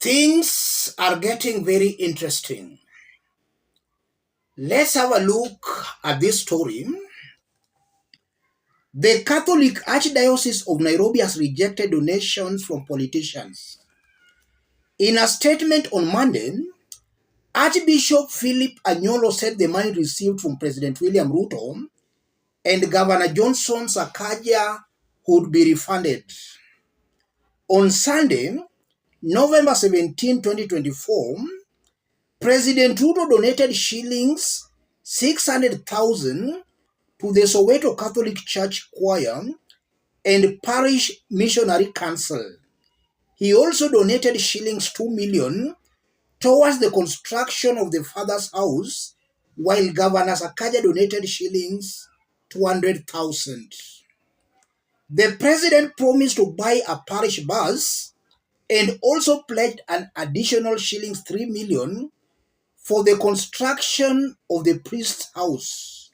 Things are getting very interesting. Let's have a look at this story. The Catholic Archdiocese of Nairobi has rejected donations from politicians. In a statement on Monday, Archbishop Philip Anyolo said the money received from President William Ruto and Governor Johnson Sakaja would be refunded. On Sunday, November 17, 2024, President Ruto donated shillings 600,000 to the Soweto Catholic Church Choir and Parish Missionary Council. He also donated shillings 2 million towards the construction of the Father's house, while Governor Sakaja donated shillings 200,000. The president promised to buy a parish bus and also pledged an additional shillings 3 million for the construction of the priest's house.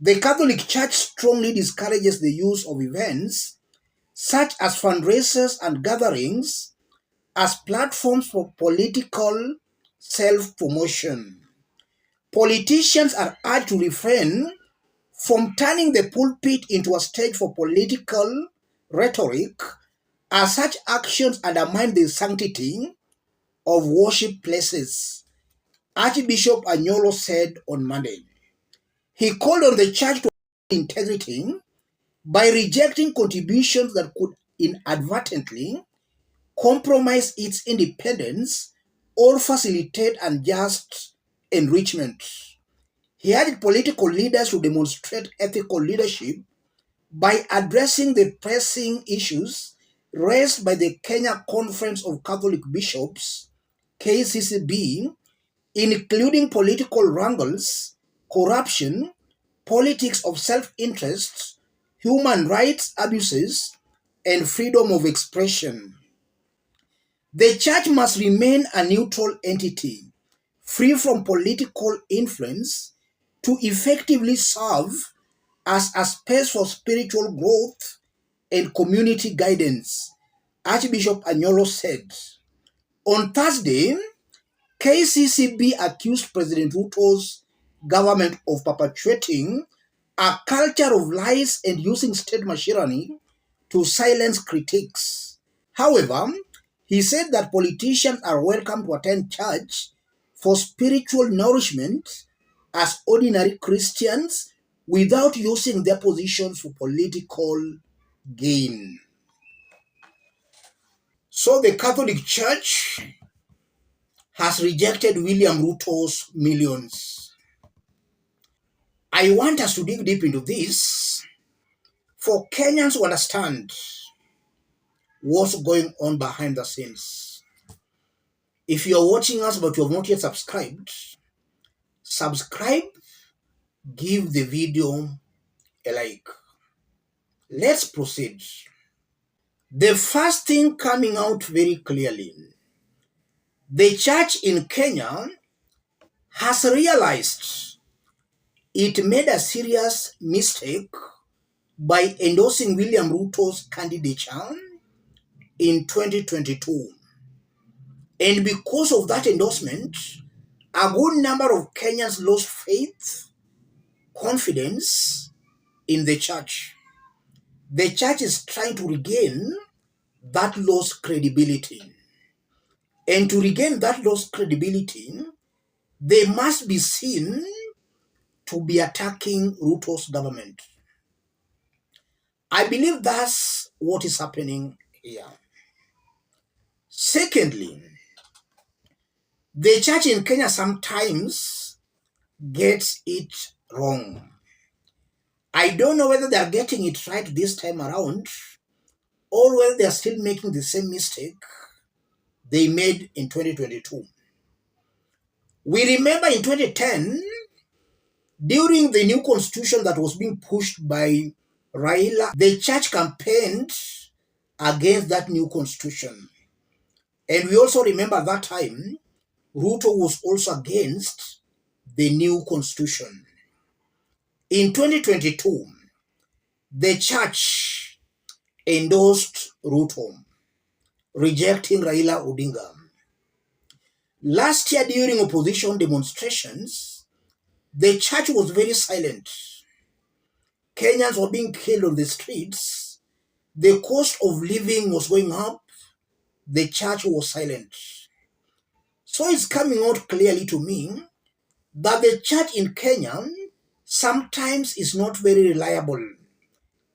The Catholic Church strongly discourages the use of events such as fundraisers and gatherings as platforms for political self-promotion. Politicians are urged to refrain from turning the pulpit into a stage for political rhetoric, as such actions undermine the sanctity of worship places, Archbishop Anyolo said on Monday. He called on the church to integrity by rejecting contributions that could inadvertently compromise its independence or facilitate unjust enrichment. He urged political leaders to demonstrate ethical leadership by addressing the pressing issues raised by the Kenya Conference of Catholic Bishops, KCCB, including political wrangles, corruption, politics of self-interest, human rights abuses, and freedom of expression. The church must remain a neutral entity, free from political influence, to effectively serve as a space for spiritual growth and community guidance, Archbishop Anyolo said. On Thursday, KCCB accused President Ruto's government of perpetuating a culture of lies and using state machinery to silence critics. However, he said that politicians are welcome to attend church for spiritual nourishment as ordinary Christians without using their positions for political gain. So the Catholic Church has rejected William Ruto's millions. I want us to dig deep into this for Kenyans to understand what's going on behind the scenes. If you are watching us but you have not yet subscribed, subscribe, give the video a like. Let's proceed. The first thing coming out very clearly, the church in Kenya has realized it made a serious mistake by endorsing William Ruto's candidature in 2022. And because of that endorsement, a good number of Kenyans lost faith, confidence in the church. The church is trying to regain that lost credibility. And to regain that lost credibility, they must be seen to be attacking Ruto's government. I believe that's what is happening here. Secondly, the church in Kenya sometimes gets it wrong. I don't know whether they are getting it right this time around or whether they are still making the same mistake they made in 2022. We remember in 2010, during the new constitution that was being pushed by Raila, the church campaigned against that new constitution. And we also remember that time, Ruto was also against the new constitution. In 2022, the church endorsed Ruto, rejecting Raila Odinga. Last year during opposition demonstrations, the church was very silent. Kenyans were being killed on the streets. The cost of living was going up. The church was silent. So it's coming out clearly to me that the church in Kenya sometimes is not very reliable.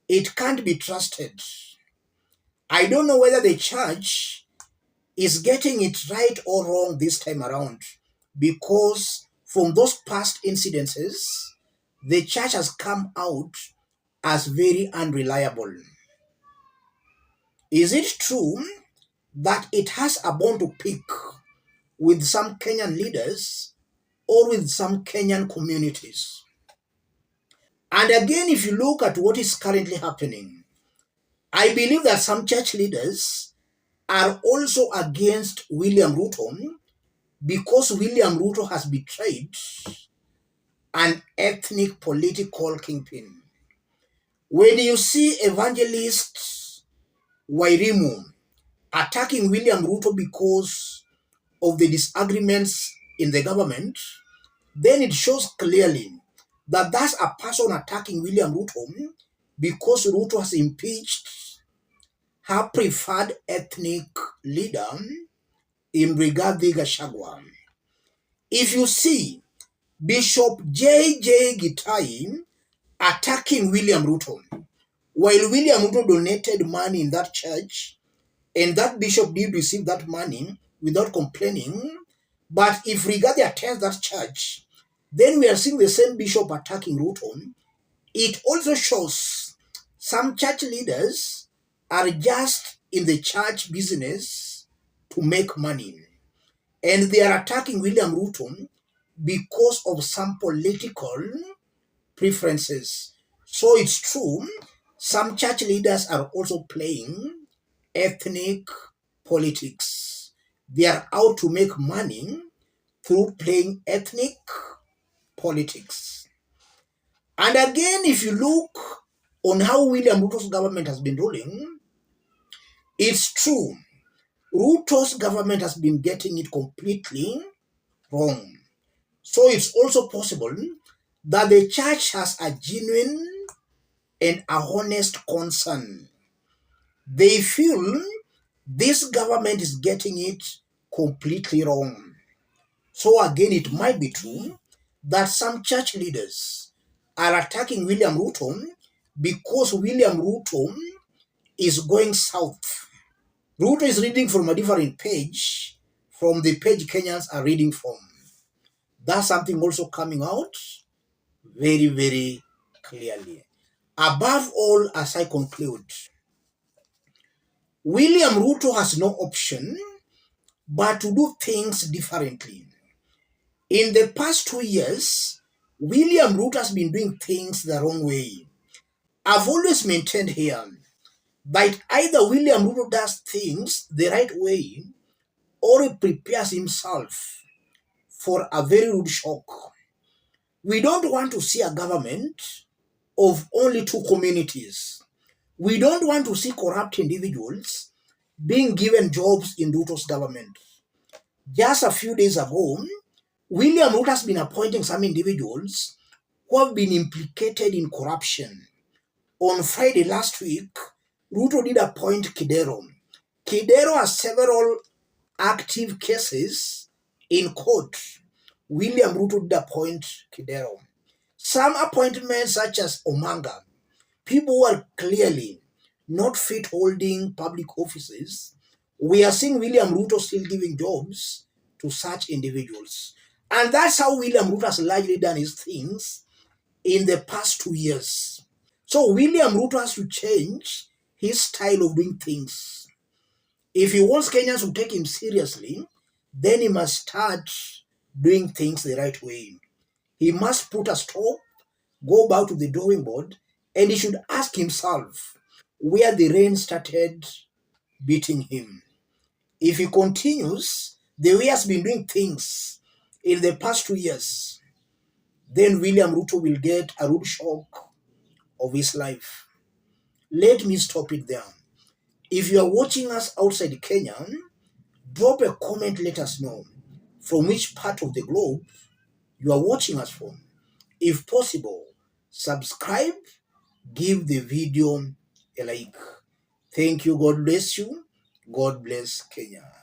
It can't be trusted. I don't know whether the church is getting it right or wrong this time around, because from those past incidences, the church has come out as very unreliable. Is it true that it has a bone to pick with some Kenyan leaders or with some Kenyan communities? And again, if you look at what is currently happening, I believe that some church leaders are also against William Ruto because William Ruto has betrayed an ethnic political kingpin. When you see evangelist Wairimu attacking William Ruto because of the disagreements in the government, then it shows clearly that that's a person attacking William Ruto because Ruto has impeached her preferred ethnic leader in Rigathi Gachagua. If you see Bishop J.J. Gitai attacking William Ruto, while William Ruto donated money in that church, and that bishop did receive that money without complaining, but if Rigathi attends that church, then we are seeing the same bishop attacking Ruto. It also shows some church leaders are just in the church business to make money. And they are attacking William Ruto because of some political preferences. So it's true, some church leaders are also playing ethnic politics. They are out to make money through playing ethnic politics. And again, if you look on how William Ruto's government has been ruling, it's true. Ruto's government has been getting it completely wrong. So it's also possible that the church has a genuine and a honest concern. They feel this government is getting it completely wrong. So again, it might be true that some church leaders are attacking William Ruto because William Ruto is going south. Ruto is reading from a different page from the page Kenyans are reading from. That's something also coming out very, very clearly. Above all, as I conclude, William Ruto has no option but to do things differently. In the past 2 years, William Ruto has been doing things the wrong way. I've always maintained here that either William Ruto does things the right way or he prepares himself for a very rude shock. We don't want to see a government of only two communities. We don't want to see corrupt individuals being given jobs in Ruto's government. Just a few days ago, William Ruto has been appointing some individuals who have been implicated in corruption. On Friday last week, Ruto did appoint Kidero. Kidero has several active cases in court. William Ruto did appoint Kidero. Some appointments, such as Omanga, people who are clearly not fit holding public offices, we are seeing William Ruto still giving jobs to such individuals. And that's how William Ruto has largely done his things in the past 2 years. So William Ruto has to change his style of doing things. If he wants Kenyans to take him seriously, then he must start doing things the right way. He must put a stop, go back to the drawing board, and he should ask himself where the rain started beating him. If he continues the way he has been doing things in the past 2 years, then William Ruto will get a rude shock of his life. Let me stop it there. If you are watching us outside Kenya, drop a comment, let us know. from which part of the globe you are watching us from. If possible, subscribe, give the video a like. Thank you. God bless you. God bless Kenya.